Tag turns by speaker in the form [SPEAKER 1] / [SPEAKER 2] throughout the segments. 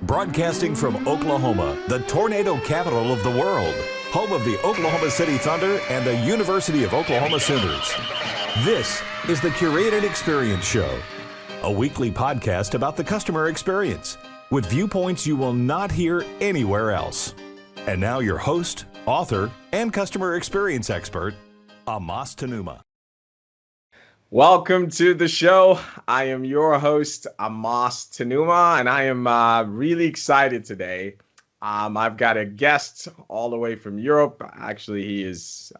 [SPEAKER 1] Broadcasting from Oklahoma, the tornado capital of the world, home of the Oklahoma City Thunder and the University of Oklahoma Sooners. This is the Curated Experience Show, a weekly podcast about the customer experience with viewpoints you will not hear anywhere else. And now your host, author, and customer experience expert, Amos Tanuma.
[SPEAKER 2] Welcome to the show. I am your host, Amos Tanuma, and I am really excited today. I've got a guest all the way from Europe. Actually, he is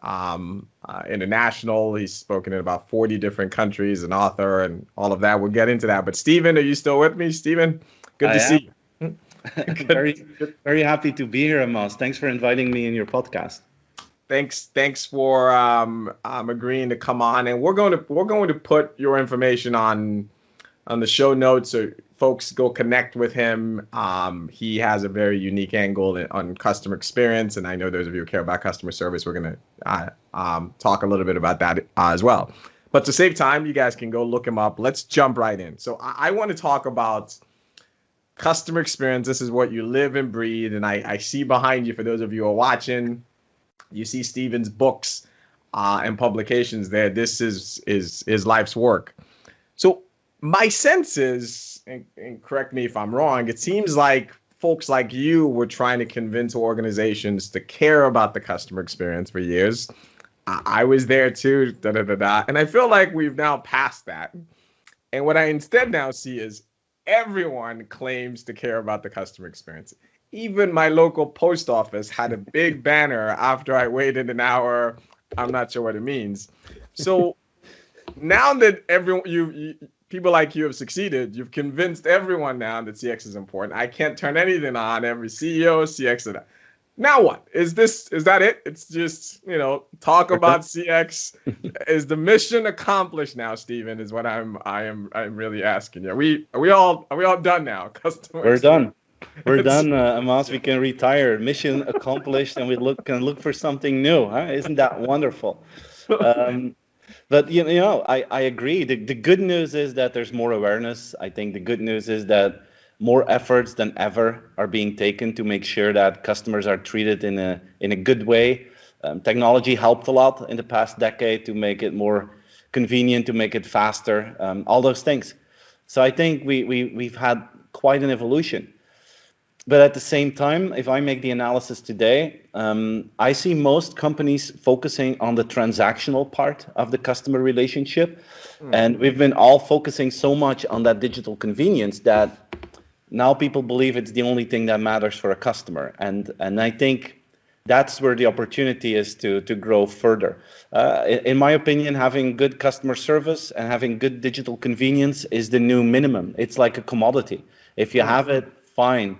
[SPEAKER 2] international. He's spoken in about 40 different countries, an author, and all of that. We'll get into that. But Steven, are you still with me? Steven, good to see you.
[SPEAKER 3] Very happy to be here, Amos. Thanks for inviting me in your podcast.
[SPEAKER 2] Thanks for agreeing to come on, and we're going to put your information on the show notes so folks go connect with him. He has a very unique angle on customer experience, and I know those of you who care about customer service, we're going to talk a little bit about that as well. But to save time, you guys can go look him up. Let's jump right in. So I want to talk about customer experience. This is what you live and breathe, and I see behind you, for those of you who are watching, you see Steven's books and publications there. This is life's work. So my sense is, and correct me if I'm wrong, it seems like folks like you were trying to convince organizations to care about the customer experience for years. I was there too, and I feel like we've now passed that. And what I instead now see is everyone claims to care about the customer experience. Even my local post office had a big banner after I waited an hour. I'm not sure what it means. So now that people like you have succeeded, you've convinced everyone now that CX is important. I can't turn anything on. Every CEO, CX. Now what? Is that it? It's just, talk about CX. Is the mission accomplished now, Steven? Is what I'm really asking you. Are we all done now? Customers.
[SPEAKER 3] We're done. We're done, Amos. We can retire. Mission accomplished, and we can look for something new. Huh? Isn't that wonderful? But I agree. The good news is that there's more awareness. I think the good news is that more efforts than ever are being taken to make sure that customers are treated in a good way. Technology helped a lot in the past decade to make it more convenient, to make it faster, all those things. So I think we've had quite an evolution. But at the same time, if I make the analysis today, I see most companies focusing on the transactional part of the customer relationship. And we've been all focusing so much on that digital convenience that now people believe it's the only thing that matters for a customer. And I think that's where the opportunity is to grow further. In my opinion, having good customer service and having good digital convenience is the new minimum. It's like a commodity. If you have it, fine.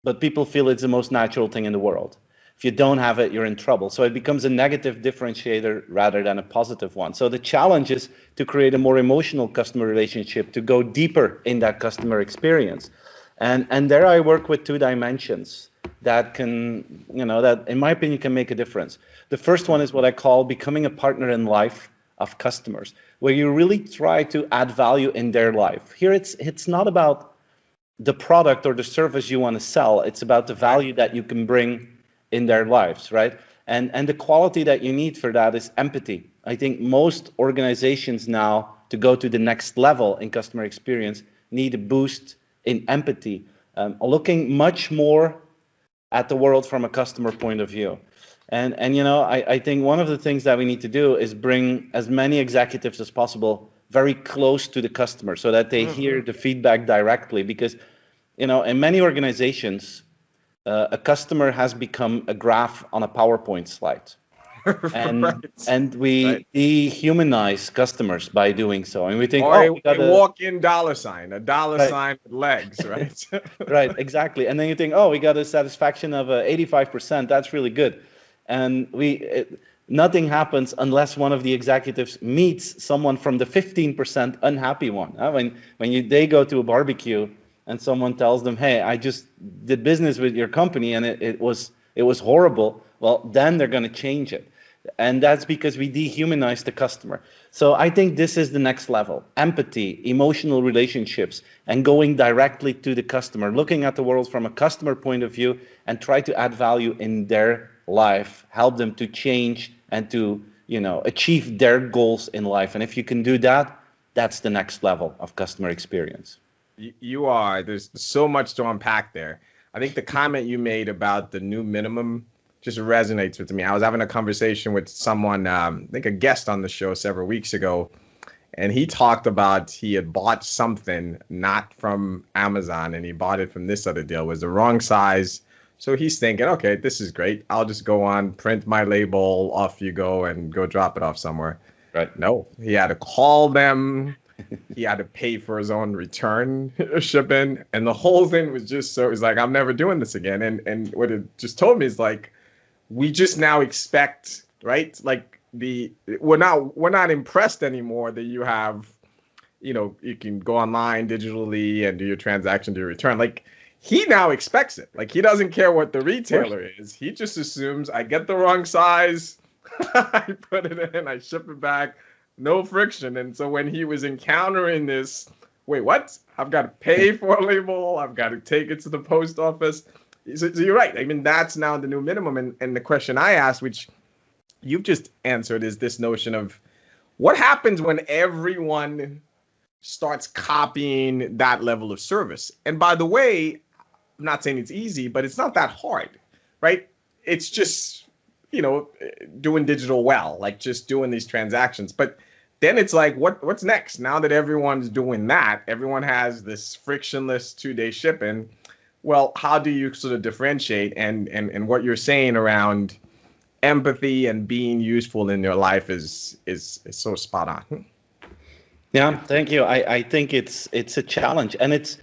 [SPEAKER 3] But people feel it's the most natural thing in the world. If you don't have it, you're in trouble. So it becomes a negative differentiator rather than a positive one. So the challenge is to create a more emotional customer relationship, to go deeper in that customer experience. And there I work with two dimensions that can, that in my opinion can make a difference. The first one is what I call becoming a partner in life of customers, where you really try to add value in their life. Here it's not about the product or the service you want to sell. It's about the value that you can bring in their lives, right? And the quality that you need for that is empathy. I think most organizations now, to go to the next level in customer experience, need a boost in empathy, looking much more at the world from a customer point of view. And I think one of the things that we need to do is bring as many executives as possible very close to the customer so that they hear the feedback directly, because in many organizations a customer has become a graph on a PowerPoint slide. And we dehumanize customers by doing so, and we think,
[SPEAKER 2] we got a walk-in dollar sign with legs, right?
[SPEAKER 3] Right, exactly. And then you think, we got a satisfaction of 85%. That's really good. And nothing happens unless one of the executives meets someone from the 15% unhappy one. When they go to a barbecue and someone tells them, "Hey, I just did business with your company and it was horrible," well, then they're going to change it. And that's because we dehumanize the customer. So I think this is the next level: empathy, emotional relationships, and going directly to the customer, looking at the world from a customer point of view and try to add value in their life, help them to change and to, achieve their goals in life. And if you can do that, that's the next level of customer experience.
[SPEAKER 2] You are. There's so much to unpack there. I think the comment you made about the new minimum just resonates with me. I was having a conversation with someone, I think a guest on the show several weeks ago, and he talked about he had bought something not from Amazon, and he bought it from this other deal. It was the wrong size. So he's thinking, okay, this is great. I'll just go on, print my label, off you go, and go drop it off somewhere.
[SPEAKER 3] Right.
[SPEAKER 2] No, he had to call them. He had to pay for his own return shipping. And the whole thing was just so, it was like, I'm never doing this again. And what it just told me is like, we just now expect, right? Like we're not impressed anymore that you have, you can go online digitally and do your transaction, do your return. Like he now expects it. Like he doesn't care what the retailer is. He just assumes I get the wrong size, I put it in, I ship it back, no friction. And so when he was encountering this, wait, what? I've got to pay for a label. I've got to take it to the post office. So you're right. I mean, that's now the new minimum. And the question I asked, which you've just answered, is this notion of what happens when everyone starts copying that level of service? And by the way, I'm not saying it's easy, but it's not that hard, right? It's just, doing digital well, like just doing these transactions. But then it's like, what's next? Now that everyone's doing that, everyone has this frictionless 2-day shipping. Well, how do you sort of differentiate? And what you're saying around empathy and being useful in your life is so spot on.
[SPEAKER 3] Yeah, thank you. I think it's a challenge, and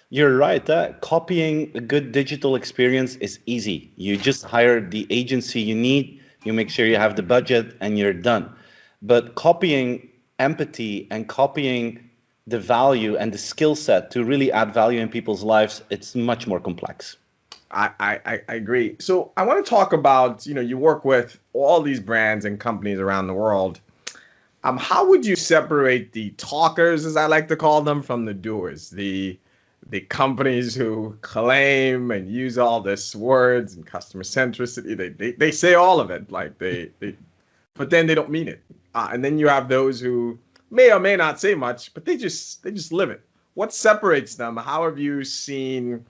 [SPEAKER 3] you're right. Copying a good digital experience is easy. You just hire the agency you need, you make sure you have the budget, and you're done. But copying empathy and copying the value and the skill set to really add value in people's lives, it's much more complex.
[SPEAKER 2] I agree. So I want to talk about, you work with all these brands and companies around the world. How would you separate the talkers, as I like to call them, from the doers? The companies who claim and use all this words and customer centricity, they say all of it, like but then they don't mean it. And then you have those who may or may not say much, but they just live it. What separates them? How have you seen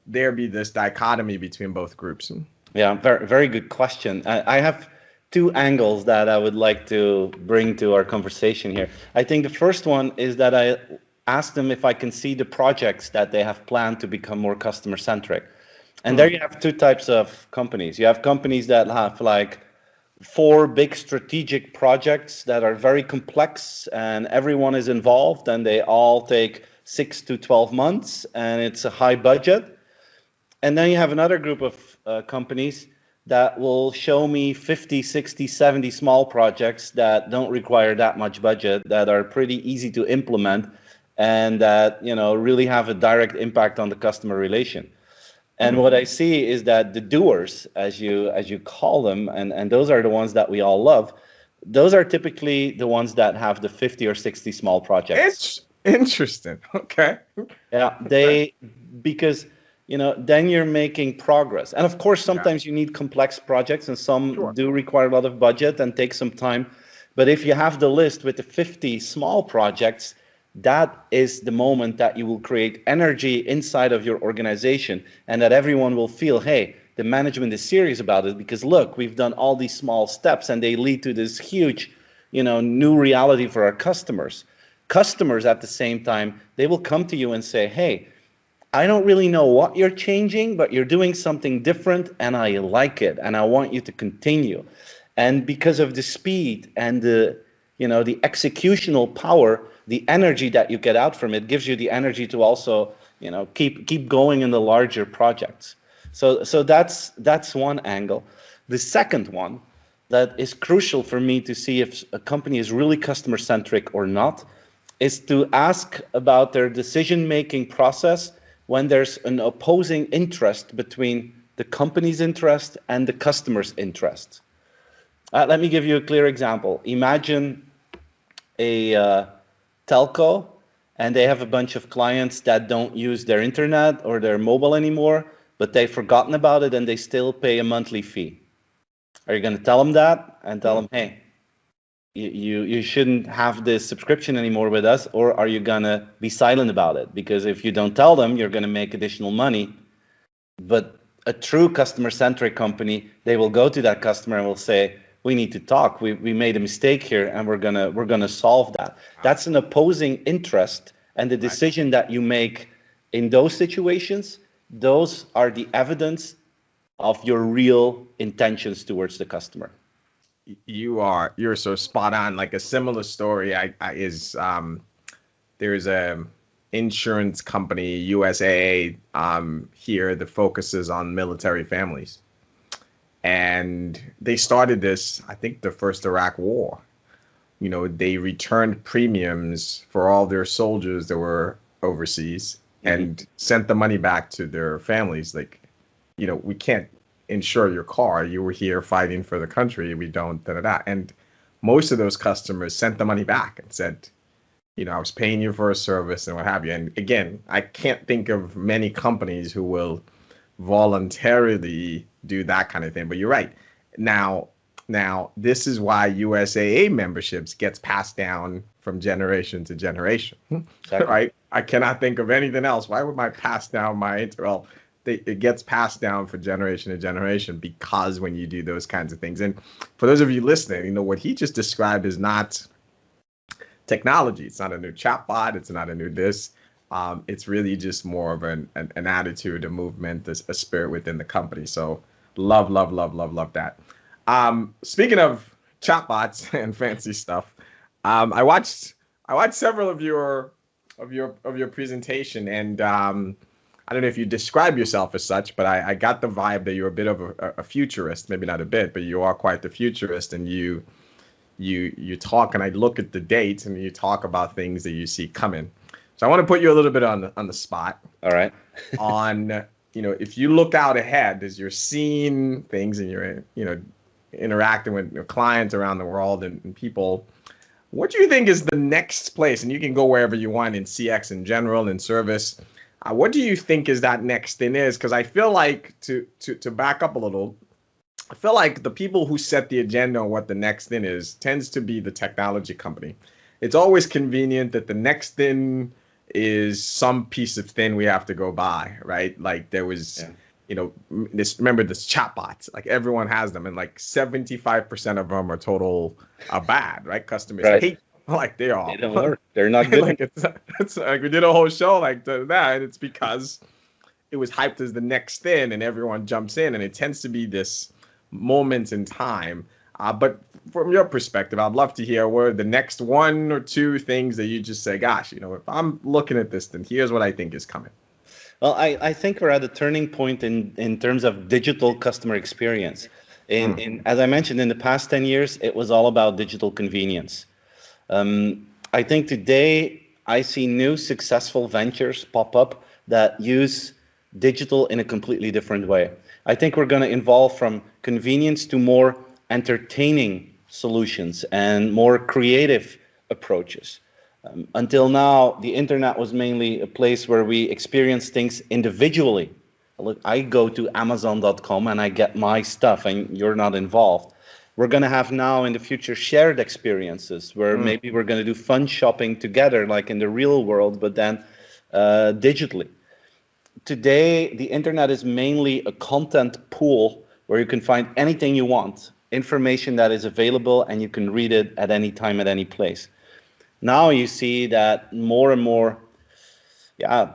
[SPEAKER 2] there be this dichotomy between both groups?
[SPEAKER 3] Yeah, very, very good question. I have two angles that I would like to bring to our conversation here. I think the first one is that I ask them if I can see the projects that they have planned to become more customer centric. And there you have two types of companies. You have companies that have like 4 big strategic projects that are very complex and everyone is involved and they all take 6 to 12 months and it's a high budget. And then you have another group of companies that will show me 50, 60, 70 small projects that don't require that much budget, that are pretty easy to implement, and that really have a direct impact on the customer relation. And what I see is that the doers, as you call them, and those are the ones that we all love, those are typically the ones that have the 50 or 60 small projects.
[SPEAKER 2] Interesting. Okay.
[SPEAKER 3] Yeah, because then you're making progress. And of course, sometimes you need complex projects, and some do require a lot of budget and take some time. But if you have the list with the 50 small projects, that is the moment that you will create energy inside of your organization, and that everyone will feel, hey, the management is serious about it, because look, we've done all these small steps and they lead to this huge, new reality for our customers. Customers at the same time, they will come to you and say, hey, I don't really know what you're changing, but you're doing something different and I like it and I want you to continue. And because of the speed and the executional power, the energy that you get out from it gives you the energy to also, keep going in the larger projects. So that's one angle. The second one that is crucial for me to see if a company is really customer centric or not is to ask about their decision-making process when there's an opposing interest between the company's interest and the customer's interest. Let me give you a clear example. Imagine a telco, and they have a bunch of clients that don't use their internet or their mobile anymore, but they've forgotten about it and they still pay a monthly fee. Are you going to tell them that and tell them, hey, you shouldn't have this subscription anymore with us, or are you going to be silent about it? Because if you don't tell them, you're going to make additional money. But a true customer-centric company, they will go to that customer and will say, we need to talk. We made a mistake here, and we're gonna solve that. That's an opposing interest, and the decision that you make in those situations, those are the evidence of your real intentions towards the customer.
[SPEAKER 2] You're so spot on. Like a similar story there's a insurance company, USAA, here that focuses on military families. And they started this, I think, the first Iraq War. You know, they returned premiums for all their soldiers that were overseas and sent the money back to their families. Like, you know, we can't insure your car. You were here fighting for the country. We don't, da da da. And most of those customers sent the money back and said, you know, I was paying you for a service and what have you. And again, I can't think of many companies who will voluntarily do that kind of thing. But you're right. Now, this is why USAA memberships gets passed down from generation to generation. Exactly. Right? I cannot think of anything else. Why would I pass down it gets passed down for generation to generation because when you do those kinds of things. And for those of you listening, you know, what he just described is not technology. It's not a new chatbot. It's not a new this. It's really just more of an attitude, a movement, a spirit within the company. So love that. Speaking of chatbots and fancy stuff, I watched several of your presentation, and I don't know if you describe yourself as such, but I got the vibe that you're a bit of a futurist. Maybe not a bit, but you are quite the futurist, and you talk, and I look at the dates, and you talk about things that you see coming. So I want to put you a little bit on the spot.
[SPEAKER 3] All right.
[SPEAKER 2] On, you know, if you look out ahead as you're seeing things and you're, you know, interacting with your clients around the world and people, what do you think is the next place? And you can go wherever you want in CX in general, in service. What do you think is that next thing is? Because I feel like, to back up a little, I feel like the people who set the agenda on what the next thing is tends to be the technology company. It's always convenient that the next thing is some piece of thing we have to go buy, right? Like there was, you know, remember this chatbots, like everyone has them, and like 75% of them are bad, right? Customers hate, like they are.
[SPEAKER 3] They don't work. They're not good.
[SPEAKER 2] Like it's like we did a whole show like that, and it's because it was hyped as the next thing, and everyone jumps in, and it tends to be this moment in time. But from your perspective, I'd love to hear what are the next one or two things that you just say, gosh, you know, if I'm looking at this, then here's what I think is coming.
[SPEAKER 3] Well, I think we're at a turning point in terms of digital customer experience. As I mentioned, in the past 10 years, it was all about digital convenience. I think today I see new successful ventures pop up that use digital in a completely different way. I think we're going to evolve from convenience to more entertaining solutions and more creative approaches. Until now, the internet was mainly a place where we experience things individually. Look, I go to Amazon.com and I get my stuff, and you're not involved. We're going to have now in the future shared experiences where maybe we're going to do fun shopping together, like in the real world, but then digitally. Today, the internet is mainly a content pool where you can find anything you want, information that is available, and you can read it at any time, at any place. Now you see that more and more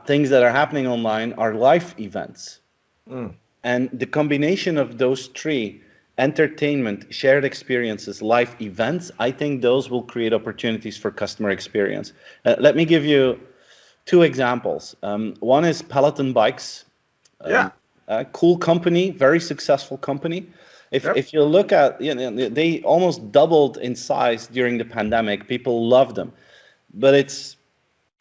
[SPEAKER 3] things that are happening online are live events. And the combination of those three, entertainment, shared experiences, live events, I think those will create opportunities for customer experience. Let me give you two examples. One is Peloton Bikes. A cool company, very successful company. If you look at, you know, they almost doubled in size during the pandemic. People love them, but it's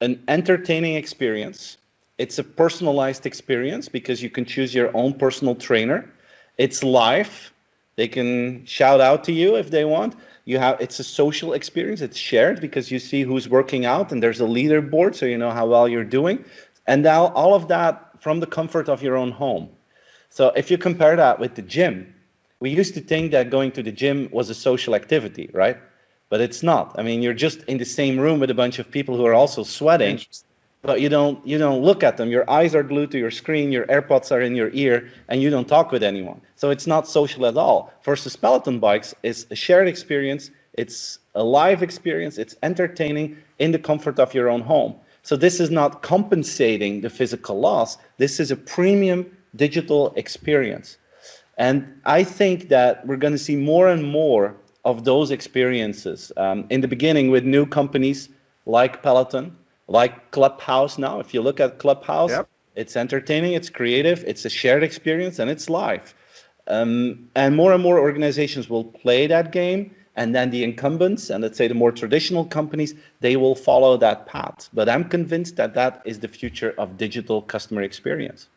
[SPEAKER 3] an entertaining experience. It's a personalized experience because you can choose your own personal trainer. It's live. They can shout out to you if they want. It's a social experience. It's shared because you see who's working out, and there's a leaderboard, so you know how well you're doing. And now all of that from the comfort of your own home. So if you compare that with the gym, we used to think that going to the gym was a social activity, right? But it's not. I mean, you're just in the same room with a bunch of people who are also sweating, but you don't look at them. Your eyes are glued to your screen, your AirPods are in your ear, and you don't talk with anyone. So it's not social at all. Versus Peloton bikes is a shared experience. It's a live experience. It's entertaining in the comfort of your own home. So this is not compensating the physical loss. This is a premium digital experience. And I think that we're going to see more and more of those experiences in the beginning with new companies like Peloton, like Clubhouse now. If you look at Clubhouse, yep. It's entertaining, it's creative, it's a shared experience, and it's live. And more organizations will play that game, and then the incumbents, and let's say the more traditional companies, they will follow that path. But I'm convinced that that is the future of digital customer experience.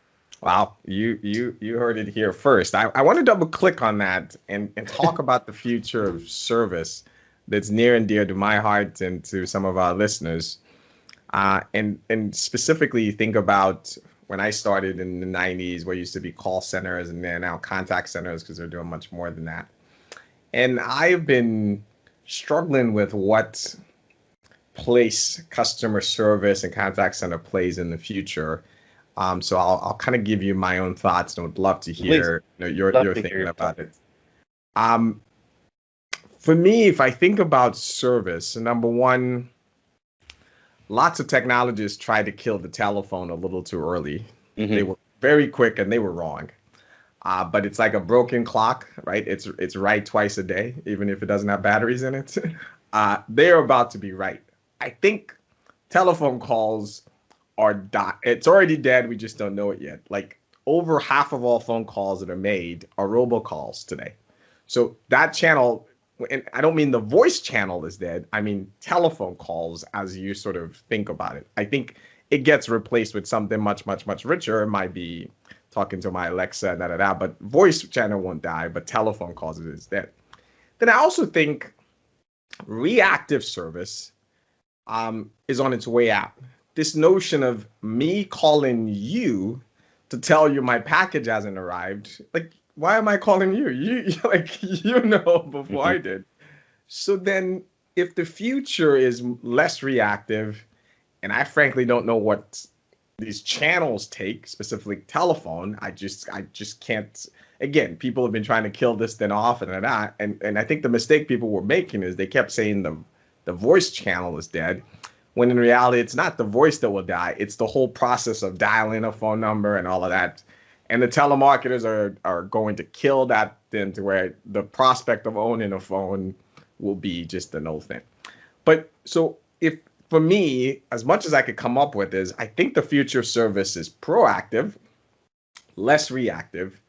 [SPEAKER 2] Wow, you heard it here first. I want to double click on that and talk about the future of service that's near and dear to my heart and to some of our listeners. And specifically think about when I started in the 90s, what used to be call centers, and they're now contact centers because they're doing much more than that. And I've been struggling with what place customer service and contact center plays in the future. So I'll kind of give you my own thoughts, and would love to hear your thinking about it. For me, if I think about service, number one, lots of technologists tried to kill the telephone a little too early. Mm-hmm. They were very quick and they were wrong. But it's like a broken clock, right? It's right twice a day, even if it doesn't have batteries in it. They're about to be right. I think telephone calls it's already dead. We just don't know it yet. Like over half of all phone calls that are made are robocalls today. So that channel, and I don't mean the voice channel is dead. I mean telephone calls as you sort of think about it. I think it gets replaced with something much, much, much richer. It might be talking to my Alexa, but voice channel won't die, but telephone calls is dead. Then I also think reactive service is on its way out. This notion of me calling you to tell you my package hasn't arrived, like, why am I calling you? You know before I did. So then if the future is less reactive, and I frankly don't know what these channels take, specifically telephone, I just can't. Again, people have been trying to kill this then off and that. And I think the mistake people were making is they kept saying the voice channel is dead, when in reality, it's not the voice that will die. It's the whole process of dialing a phone number and all of that. And the telemarketers are going to kill that then to where the prospect of owning a phone will be just an old thing. But so if for me, as much as I could come up with is, I think the future of service is proactive, less reactive.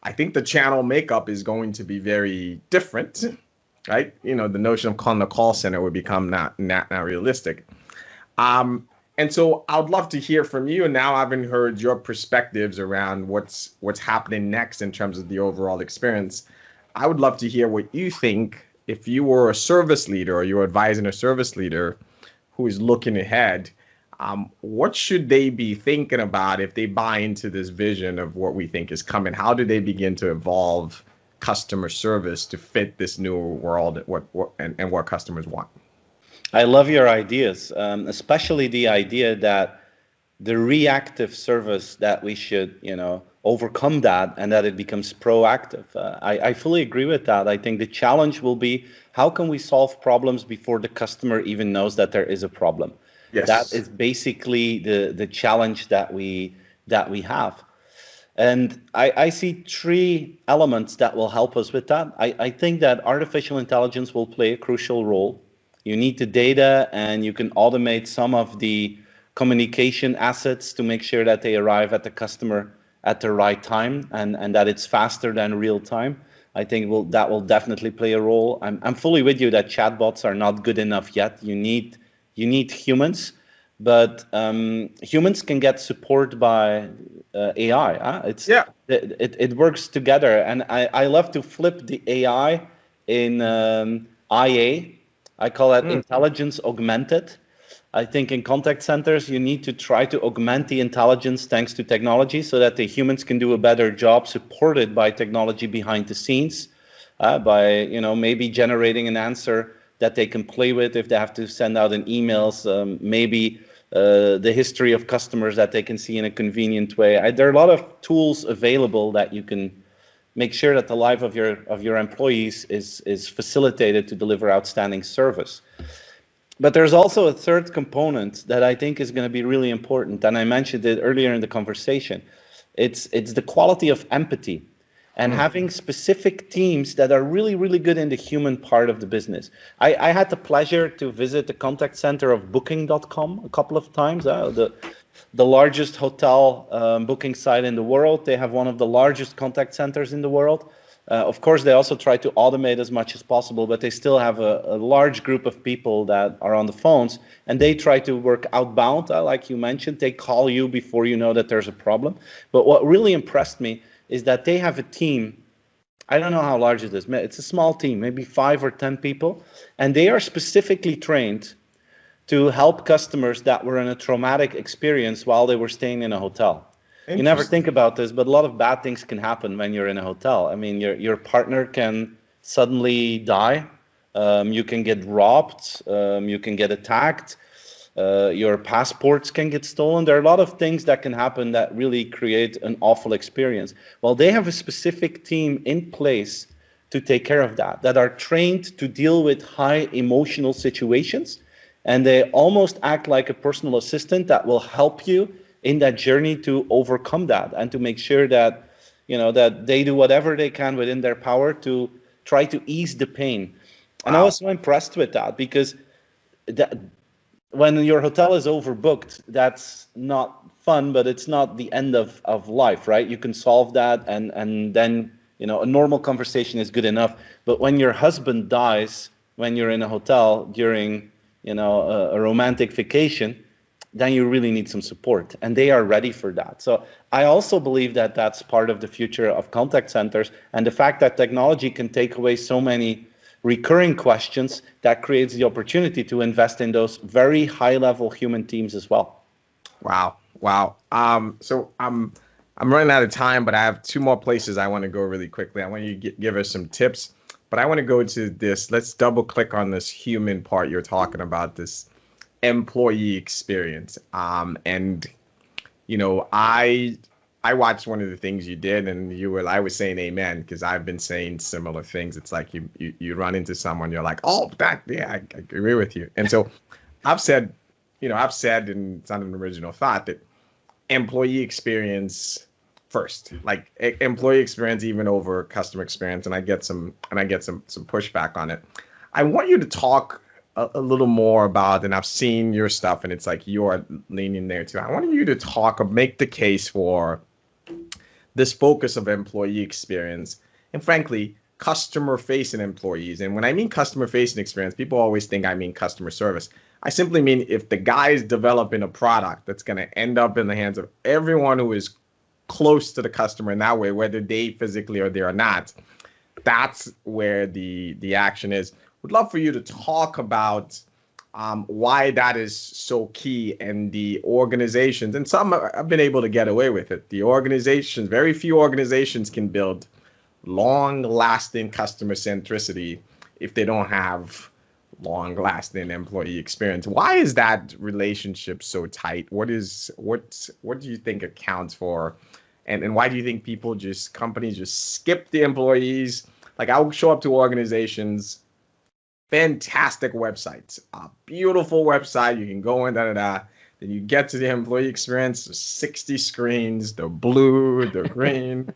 [SPEAKER 2] I think the channel makeup is going to be very different, right? The notion of calling the call center would become not realistic. And so I would love to hear from you. And now having heard your perspectives around what's happening next in terms of the overall experience, I would love to hear what you think if you were a service leader or you're advising a service leader who is looking ahead. What should they be thinking about if they buy into this vision of what we think is coming? How do they begin to evolve customer service to fit this new world and what customers want?
[SPEAKER 3] I love your ideas, especially the idea that the reactive service that we should, overcome that and that it becomes proactive. I fully agree with that. I think the challenge will be how can we solve problems before the customer even knows that there is a problem? Yes. That is basically the challenge that we have. And I see three elements that will help us with that. I think that artificial intelligence will play a crucial role. You need the data, and you can automate some of the communication assets to make sure that they arrive at the customer at the right time and that it's faster than real time. I think that will definitely play a role. I'm fully with you that chatbots are not good enough yet. You need humans, but humans can get support by AI. It works together, and I love to flip the AI in IA. I call that intelligence augmented. I think in contact centers, you need to try to augment the intelligence thanks to technology so that the humans can do a better job supported by technology behind the scenes, by maybe generating an answer that they can play with if they have to send out an emails, maybe the history of customers that they can see in a convenient way. There are a lot of tools available that you can make sure that the life of your employees is facilitated to deliver outstanding service. But there's also a third component that I think is going to be really important, and I mentioned it earlier in the conversation. It's the quality of empathy and having specific teams that are really, really good in the human part of the business. I had the pleasure to visit the contact center of Booking.com a couple of times, the largest hotel booking site in the world. They have one of the largest contact centers in the world. Of course, they also try to automate as much as possible, but they still have a large group of people that are on the phones, and they try to work outbound, like you mentioned. They call you before you know that there's a problem. But what really impressed me is that they have a team. I don't know how large it is. It's a small team, maybe 5 or 10 people, and they are specifically trained to help customers that were in a traumatic experience while they were staying in a hotel. You never think about this, but a lot of bad things can happen when you're in a hotel. I mean, your partner can suddenly die. You can get robbed. You can get attacked. Your passports can get stolen. There are a lot of things that can happen that really create an awful experience. Well, they have a specific team in place to take care of that are trained to deal with high emotional situations. And they almost act like a personal assistant that will help you in that journey to overcome that and to make sure that, that they do whatever they can within their power to try to ease the pain. Wow. And I was so impressed with that because when your hotel is overbooked, that's not fun, but it's not the end of life, right? You can solve that and then, a normal conversation is good enough. But when your husband dies, when you're in a hotel during, a romantic vacation, then you really need some support, and they are ready for that. So I also believe that that's part of the future of contact centers, and the fact that technology can take away so many recurring questions, that creates the opportunity to invest in those very high-level human teams as well.
[SPEAKER 2] Wow. So I'm running out of time, but I have 2 more places I want to go really quickly. I want you to give us some tips, but I want to go to this. Let's double click on this human part you're talking about, this employee experience. And I watched one of the things you did, and I was saying amen, because I've been saying similar things. It's like you run into someone, you're like, I agree with you. And so I've said, and it's not an original thought, that employee experience first, like employee experience even over customer experience. And I get some pushback on it. I want you to talk a little more about, and I've seen your stuff, and it's like you're leaning there too. I want you to make the case for this focus of employee experience, and frankly, customer-facing employees. And when I mean customer-facing experience, people always think I mean customer service. I simply mean if the guy is developing a product that's going to end up in the hands of everyone who is close to the customer in that way, whether they physically are there or not, that's where the action is. Would love for you to talk about why that is so key, and the organizations, and some have been able to get away with it. The organizations, very few organizations can build long-lasting customer centricity if they don't have long-lasting employee experience. Why is that relationship so tight? What do you think accounts for, and why do you think companies just skip the employees? Like, I'll show up to organizations, fantastic websites, a beautiful website, you can go in, then you get to the employee experience, there's 60 screens, they're blue, they're green,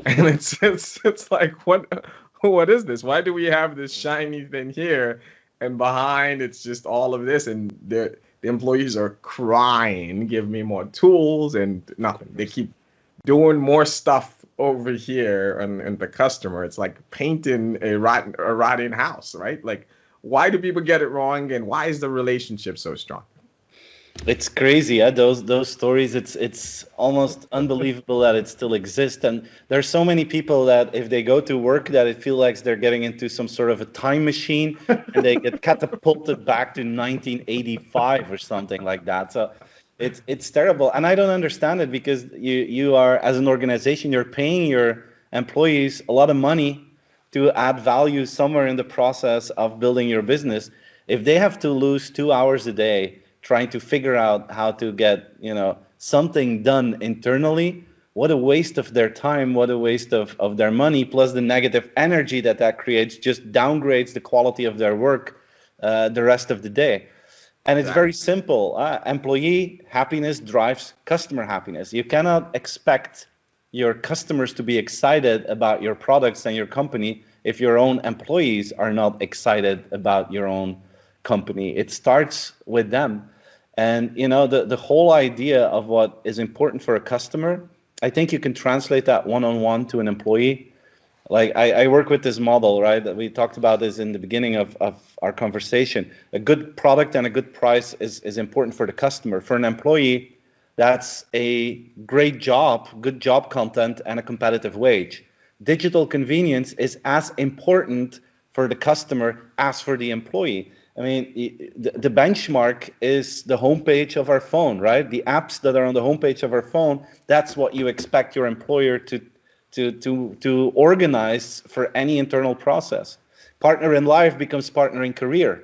[SPEAKER 2] and it's like, what is this? Why do we have this shiny thing here, and behind it's just all of this, and the employees are crying, give me more tools, and nothing. They keep doing more stuff over here, and the customer, it's like painting a rotting house, right? Like, why do people get it wrong, and why is the relationship so strong?
[SPEAKER 3] It's crazy, those stories. It's almost unbelievable that it still exists. And there's so many people that if they go to work, that it feels like they're getting into some sort of a time machine, and they get catapulted back to 1985 or something like that. So it's terrible, and I don't understand it, because you are, as an organization, you're paying your employees a lot of money to add value somewhere in the process of building your business. If they have to lose 2 hours a day trying to figure out how to get, something done internally, what a waste of their time, what a waste of their money, plus the negative energy that creates just downgrades the quality of their work the rest of the day. And it's very simple. Employee happiness drives customer happiness. You cannot expect your customers to be excited about your products and your company if your own employees are not excited about your own company. It starts with them. And the whole idea of what is important for a customer, I think you can translate that one-on-one to an employee. Like I work with this model, right? That we talked about this in the beginning of our conversation. A good product and a good price is important for the customer. For an employee, that's a great job, good job content, and a competitive wage. Digital convenience is as important for the customer as for the employee. I mean, the benchmark is the homepage of our phone, right? The apps that are on the homepage of our phone, that's what you expect your employer to organize for any internal process. Partner in life becomes partner in career.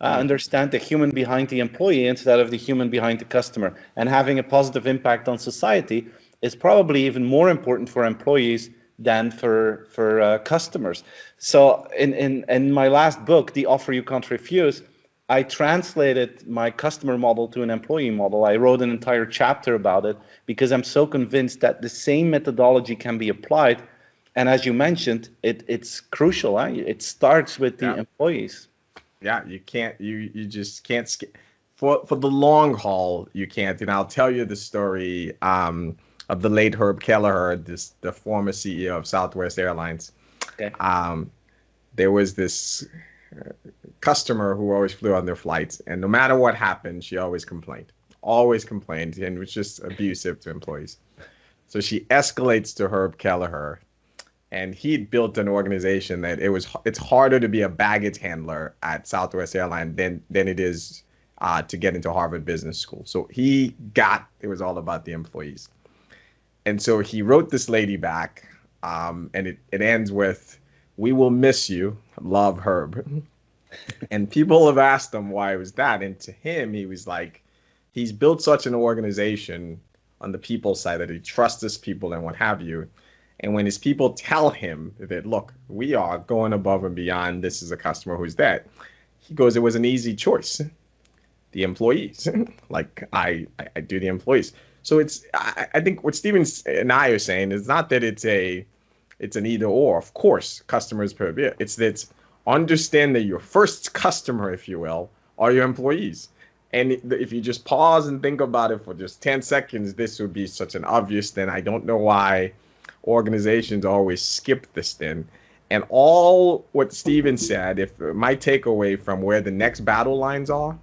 [SPEAKER 3] Understand the human behind the employee instead of the human behind the customer. And having a positive impact on society is probably even more important for employees than for customers. So in my last book, The Offer You Can't Refuse, I translated my customer model to an employee model. I wrote an entire chapter about it because I'm so convinced that the same methodology can be applied. And as you mentioned, it's crucial. It starts with the employees.
[SPEAKER 2] Yeah, you just can't for the long haul. You can't. And I'll tell you the story of the late Herb Kelleher, the former CEO of Southwest Airlines.
[SPEAKER 3] Okay.
[SPEAKER 2] There was this customer who always flew on their flights, and no matter what happened, she always complained, and was just abusive to employees. So she escalates to Herb Kelleher, and he'd built an organization that it's harder to be a baggage handler at Southwest Airlines than it is to get into Harvard Business School. So it was all about the employees. And so he wrote this lady back, and it ends with, "We will miss you. Love, Herb." And people have asked him why it was that. And to him, he was like, he's built such an organization on the people side that he trusts his people and what have you. And when his people tell him that, look, we are going above and beyond, this is a customer who's that, he goes, it was an easy choice. The employees. Like I do the employees. So I think what Steven and I are saying is not that it's an either or. Of course, customers per bit. It's that understand that your first customer, if you will, are your employees. And if you just pause and think about it for just 10 seconds, this would be such an obvious thing. I don't know why organizations always skip this thing. And all what Steven said, if my takeaway from where the next battle lines are,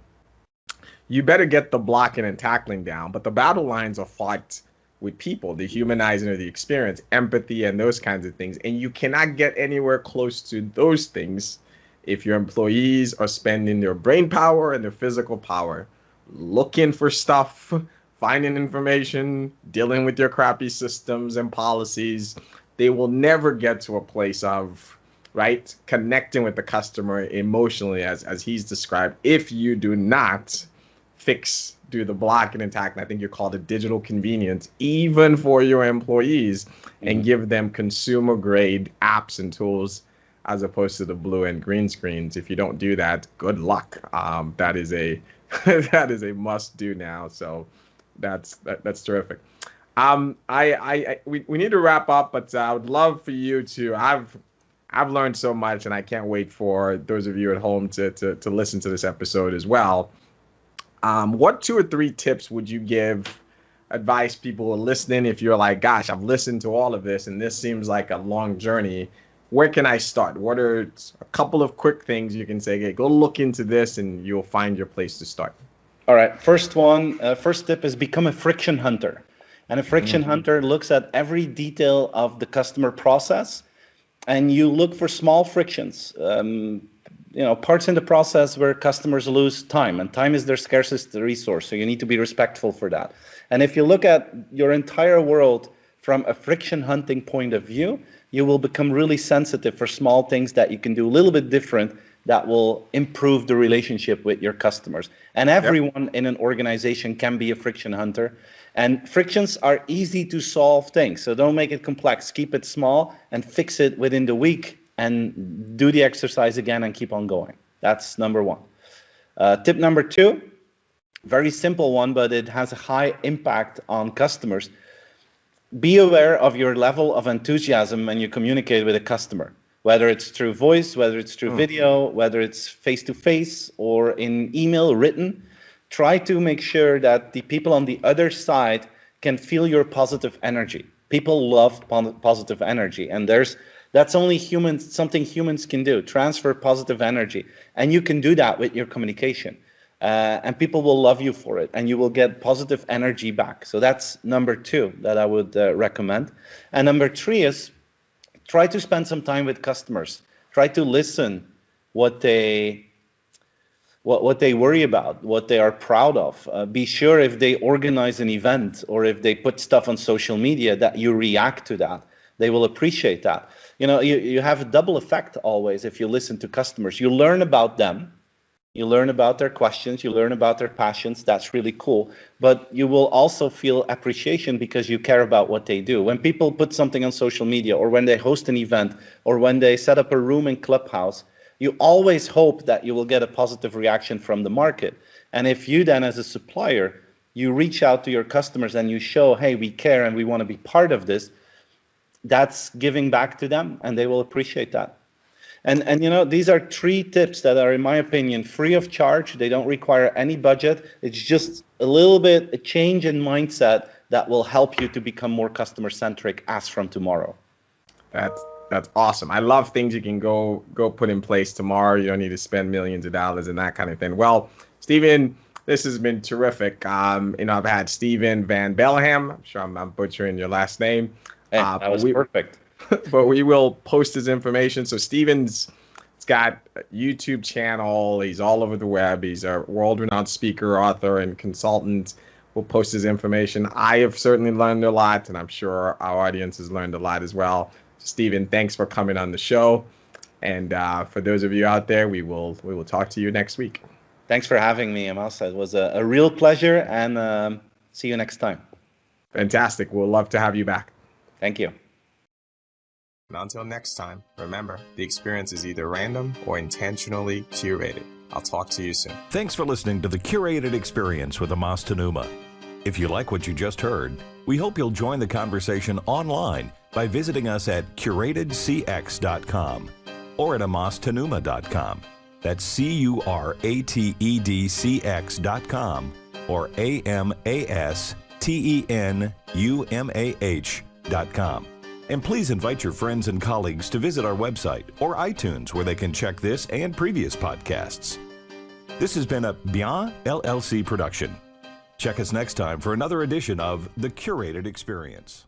[SPEAKER 2] you better get the blocking and tackling down. But the battle lines are fought with people, the humanizing of the experience, empathy, and those kinds of things. And you cannot get anywhere close to those things if your employees are spending their brain power and their physical power looking for stuff, finding information, dealing with your crappy systems and policies. They will never get to a place of, right, connecting with the customer emotionally as he's described, if you do not do the blocking and tackling. I think you call it digital convenience, even for your employees, and give them consumer grade apps and tools as opposed to the blue and green screens. If you don't do that, good luck. That is a must do now. So that's terrific. We need to wrap up, but I would love for you to. I've learned so much, and I can't wait for those of you at home to listen to this episode as well. What 2 or 3 tips would you advise people who are listening if you're like, gosh, I've listened to all of this and this seems like a long journey? Where can I start? What are a couple of quick things you can say? Okay, go look into this and you'll find your place to start.
[SPEAKER 3] All right. First tip is become a friction hunter. And a friction hunter looks at every detail of the customer process, and you look for small frictions, parts in the process where customers lose time, and time is their scarcest resource. So you need to be respectful for that. And if you look at your entire world from a friction hunting point of view, you will become really sensitive for small things that you can do a little bit different that will improve the relationship with your customers. And everyone in an organization can be a friction hunter. And frictions are easy to solve things. So don't make it complex. Keep it small and fix it within the week and do the exercise again and keep on going. That's number one. Tip number two, very simple one, but it has a high impact on customers. Be aware of your level of enthusiasm when you communicate with a customer, whether it's through voice, whether it's through video, whether it's face-to-face or in email, written. Try to make sure that the people on the other side can feel your positive energy. People love positive energy, and that's only something humans can do, transfer positive energy. And you can do that with your communication. And people will love you for it, and you will get positive energy back. So that's number two that I would recommend. And number three is try to spend some time with customers. Try to listen what they worry about, what they are proud of. Be sure if they organize an event or if they put stuff on social media that you react to that. They will appreciate that. You have a double effect always if you listen to customers. You learn about them. You learn about their questions, you learn about their passions, that's really cool. But you will also feel appreciation because you care about what they do. When people put something on social media, or when they host an event, or when they set up a room in Clubhouse, you always hope that you will get a positive reaction from the market. And if you then, as a supplier, you reach out to your customers and you show, hey, we care and we want to be part of this, that's giving back to them, and they will appreciate that. And these are three tips that are, in my opinion, free of charge. They don't require any budget. It's just a change in mindset that will help you to become more customer-centric as from tomorrow.
[SPEAKER 2] That's awesome. I love things you can go put in place tomorrow. You don't need to spend millions of dollars and that kind of thing. Well, Steven, this has been terrific. I've had Steven Van Bellghem. I'm sure I'm butchering your last name.
[SPEAKER 3] Hey, that was perfect.
[SPEAKER 2] But we will post his information. So Steven's got a YouTube channel. He's all over the web. He's a world-renowned speaker, author, and consultant. We'll post his information. I have certainly learned a lot, and I'm sure our audience has learned a lot as well. Steven, thanks for coming on the show. And for those of you out there, we will talk to you next week.
[SPEAKER 3] Thanks for having me, Amos. It was a real pleasure, and see you next time.
[SPEAKER 2] Fantastic. We'll love to have you back.
[SPEAKER 3] Thank you.
[SPEAKER 4] And until next time, remember, the experience is either random or intentionally curated. I'll talk to you soon.
[SPEAKER 1] Thanks for listening to the Curated Experience with Amos Tanuma. If you like what you just heard, we hope you'll join the conversation online by visiting us at curatedcx.com or at amostanuma.com. That's curatedcx.com or amastenumah.com. And please invite your friends and colleagues to visit our website or iTunes, where they can check this and previous podcasts. This has been a Bien LLC production. Check us next time for another edition of The Curated Experience.